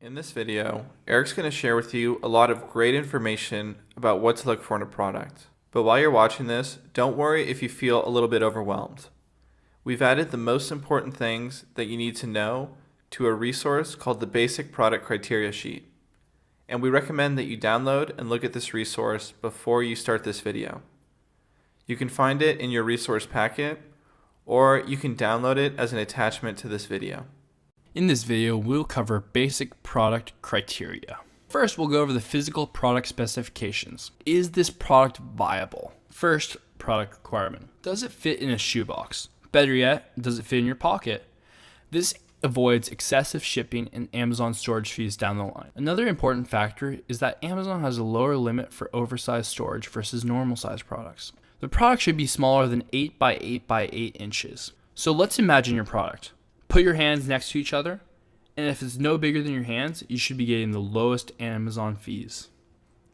In this video, Eric's going to share with you a lot of great information about what to look for in a product. But while you're watching this, don't worry if you feel a little bit overwhelmed. We've added the most important things that you need to know to a resource called the Basic Product Criteria Sheet. And we recommend that you download and look at this resource before you start this video. You can find it in your resource packet, or you can download it as an attachment to this video. In this video, we'll cover basic product criteria. First, we'll go over the physical product specifications. Is this product viable? First, product requirement. Does it fit in a shoebox? Better yet, does it fit in your pocket? This avoids excessive shipping and Amazon storage fees down the line. Another important factor is that Amazon has a lower limit for oversized storage versus normal size products. The product should be smaller than 8 by 8 by 8 inches. So let's imagine your product. Put your hands next to each other, and if it's no bigger than your hands, you should be getting the lowest Amazon fees.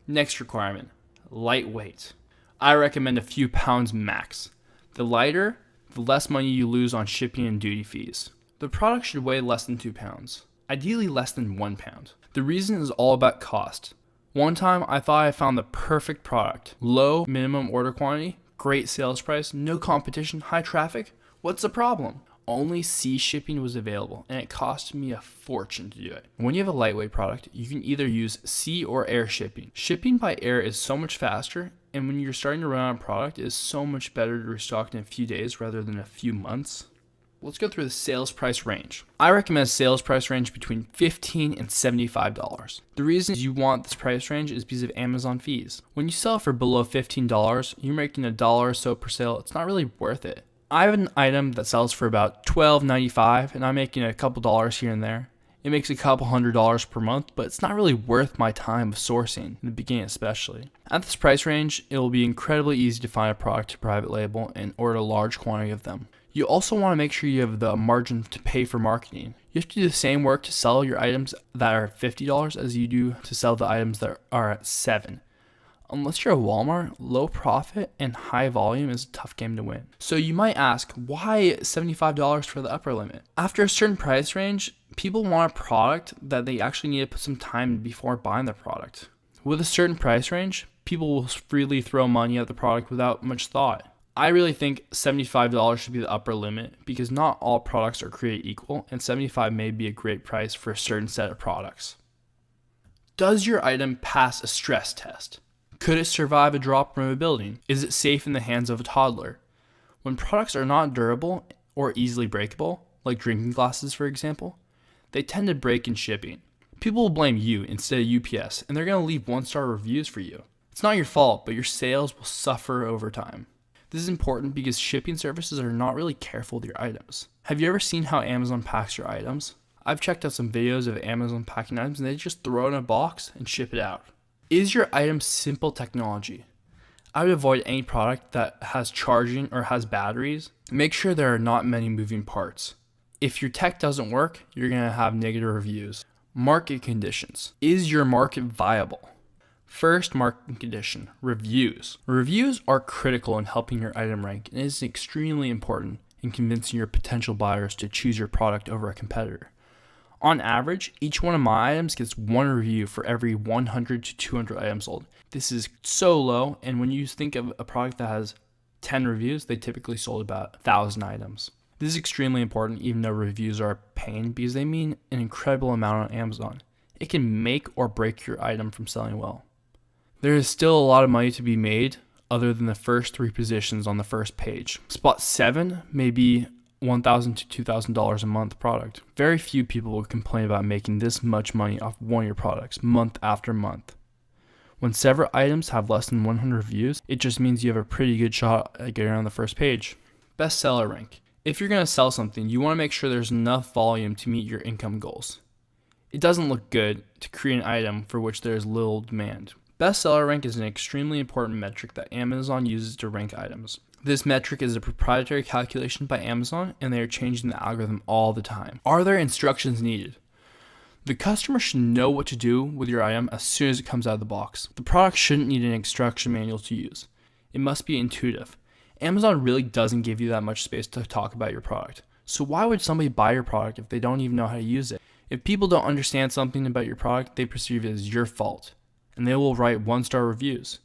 Next requirement, lightweight. I recommend a few pounds max. The lighter, the less money you lose on shipping and duty fees. The product should weigh less than 2 pounds, ideally less than 1 pound. The reason is all about cost. One time I thought I found the perfect product. Low minimum order quantity, great sales price, no competition, high traffic. What's the problem? Only sea shipping was available, and it cost me a fortune to do it. When you have a lightweight product, you can either use sea or air shipping. Shipping by air is so much faster, and when you're starting to run out of product, it is so much better to restock in a few days rather than a few months. Let's go through the sales price range. I recommend a sales price range between $15 and $75. The reason you want this price range is because of Amazon fees. When you sell for below $15, you're making $1 or so per sale. It's not really worth it. I have an item that sells for about $12.95 and I'm making a couple dollars here and there. It makes a couple $100s per month, but it's not really worth my time of sourcing, in the beginning especially. At this price range, it will be incredibly easy to find a product to private label and order a large quantity of them. You also want to make sure you have the margin to pay for marketing. You have to do the same work to sell your items that are $50 as you do to sell the items that are at $7. Unless you're a Walmart, low profit and high volume is a tough game to win. So you might ask, why $75 for the upper limit? After a certain price range, people want a product that they actually need to put some time before buying the product. With a certain price range, people will freely throw money at the product without much thought. I really think $75 should be the upper limit because not all products are created equal, and $75 may be a great price for a certain set of products. Does your item pass a stress test? Could it survive a drop from a building? Is it safe in the hands of a toddler? When products are not durable or easily breakable, like drinking glasses for example, they tend to break in shipping. People will blame you instead of UPS, and they're going to leave 1-star reviews for you. It's not your fault, but your sales will suffer over time. This is important because shipping services are not really careful with your items. Have you ever seen how Amazon packs your items? I've checked out some videos of Amazon packing items and they just throw it in a box and ship it out. Is your item simple technology? I would avoid any product that has charging or has batteries. Make sure there are not many moving parts. If your tech doesn't work, you're going to have negative reviews. Market conditions. Is your market viable? First market condition, reviews. Reviews are critical in helping your item rank and is extremely important in convincing your potential buyers to choose your product over a competitor. On average, each one of my items gets 1 review for every 100 to 200 items sold. This is so low, and when you think of a product that has 10 reviews, they typically sold about 1,000 items. This is extremely important even though reviews are a pain because they mean an incredible amount on Amazon. It can make or break your item from selling well. There is still a lot of money to be made other than the first 3 positions on the first page. Spot 7 may be $1,000 to $2,000 a month product. Very few people will complain about making this much money off one of your products month after month. When several items have less than 100 reviews, it just means you have a pretty good shot at getting on the first page. Bestseller rank. If you're going to sell something, you want to make sure there's enough volume to meet your income goals. It doesn't look good to create an item for which there is little demand. Bestseller rank is an extremely important metric that Amazon uses to rank items. This metric is a proprietary calculation by Amazon, and they are changing the algorithm all the time. Are there instructions needed? The customer should know what to do with your item as soon as it comes out of the box. The product shouldn't need an instruction manual to use. It must be intuitive. Amazon really doesn't give you that much space to talk about your product. So why would somebody buy your product if they don't even know how to use it? If people don't understand something about your product, they perceive it as your fault, and they will write 1-star reviews.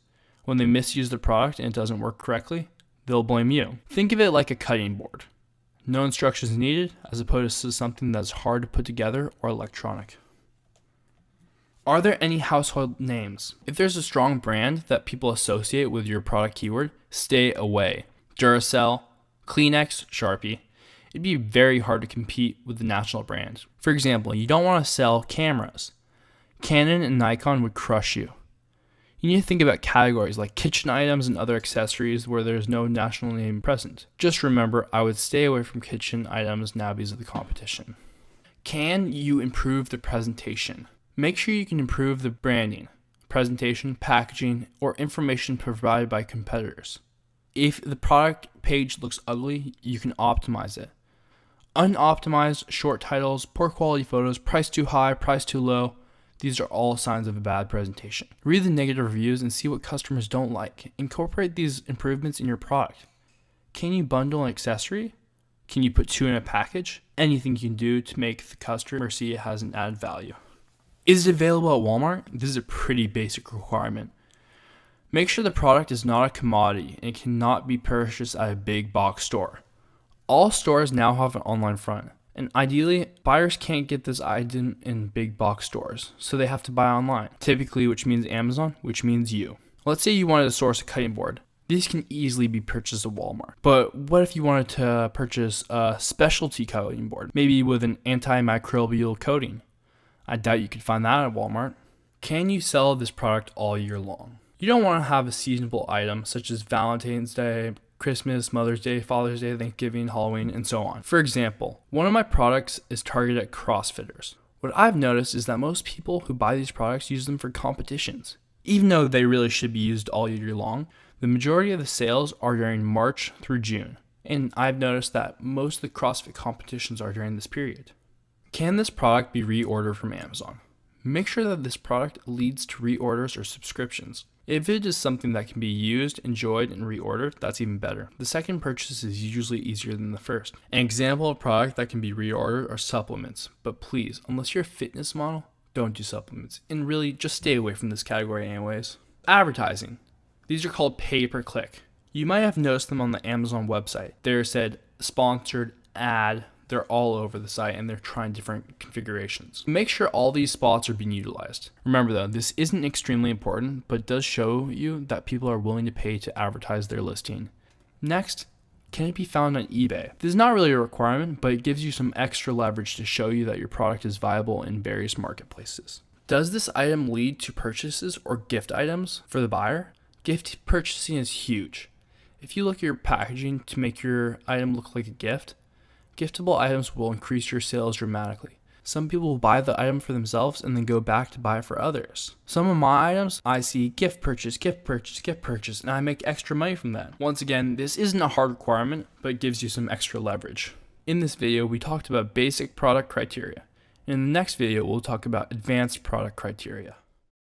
When they misuse the product and it doesn't work correctly, they'll blame you. Think of it like a cutting board. No instructions needed, as opposed to something that's hard to put together or electronic. Are there any household names? If there's a strong brand that people associate with your product keyword, stay away. Duracell, Kleenex, Sharpie. It'd be very hard to compete with the national brand. For example, you don't want to sell cameras. Canon and Nikon would crush you. You need to think about categories like kitchen items and other accessories where there's no national name present. Just remember, I would stay away from kitchen items now because of the competition. Can you improve the presentation? Make sure you can improve the branding, presentation, packaging, or information provided by competitors. If the product page looks ugly, you can optimize it. Unoptimized, short titles, poor quality photos, price too high, price too low. These are all signs of a bad presentation. Read the negative reviews and see what customers don't like. Incorporate these improvements in your product. Can you bundle an accessory? Can you put 2 in a package? Anything you can do to make the customer see it has an added value. Is it available at Walmart? This is a pretty basic requirement. Make sure the product is not a commodity and it cannot be purchased at a big box store. All stores now have an online front. And ideally, buyers can't get this item in big box stores, so they have to buy online, typically, which means Amazon, which means you. Let's say you wanted to source a cutting board. These can easily be purchased at Walmart. But what if you wanted to purchase a specialty cutting board, maybe with an antimicrobial coating? I doubt you could find that at Walmart. Can you sell this product all year long? You don't want to have a seasonable item such as Valentine's Day, Christmas, Mother's Day, Father's Day, Thanksgiving, Halloween, and so on. For example, one of my products is targeted at CrossFitters. What I've noticed is that most people who buy these products use them for competitions. Even though they really should be used all year long, the majority of the sales are during March through June. And I've noticed that most of the CrossFit competitions are during this period. Can this product be reordered from Amazon? Make sure that this product leads to reorders or subscriptions. If it is something that can be used, enjoyed, and reordered, that's even better. The second purchase is usually easier than the first. An example of product that can be reordered are supplements. But please, unless you're a fitness model, don't do supplements. And really, just stay away from this category anyways. Advertising. These are called pay-per-click. You might have noticed them on the Amazon website. They're said sponsored ad. They're all over the site and they're trying different configurations. Make sure all these spots are being utilized. Remember though, this isn't extremely important, but it does show you that people are willing to pay to advertise their listing. Next, can it be found on eBay? This is not really a requirement, but it gives you some extra leverage to show you that your product is viable in various marketplaces. Does this item lead to purchases or gift items for the buyer? Gift purchasing is huge. If you look at your packaging to make your item look like a gift, giftable items will increase your sales dramatically. Some people will buy the item for themselves and then go back to buy it for others. Some of my items, I see gift purchase, gift purchase, gift purchase, and I make extra money from that. Once again, this isn't a hard requirement, but it gives you some extra leverage. In this video, we talked about basic product criteria. In the next video, we'll talk about advanced product criteria.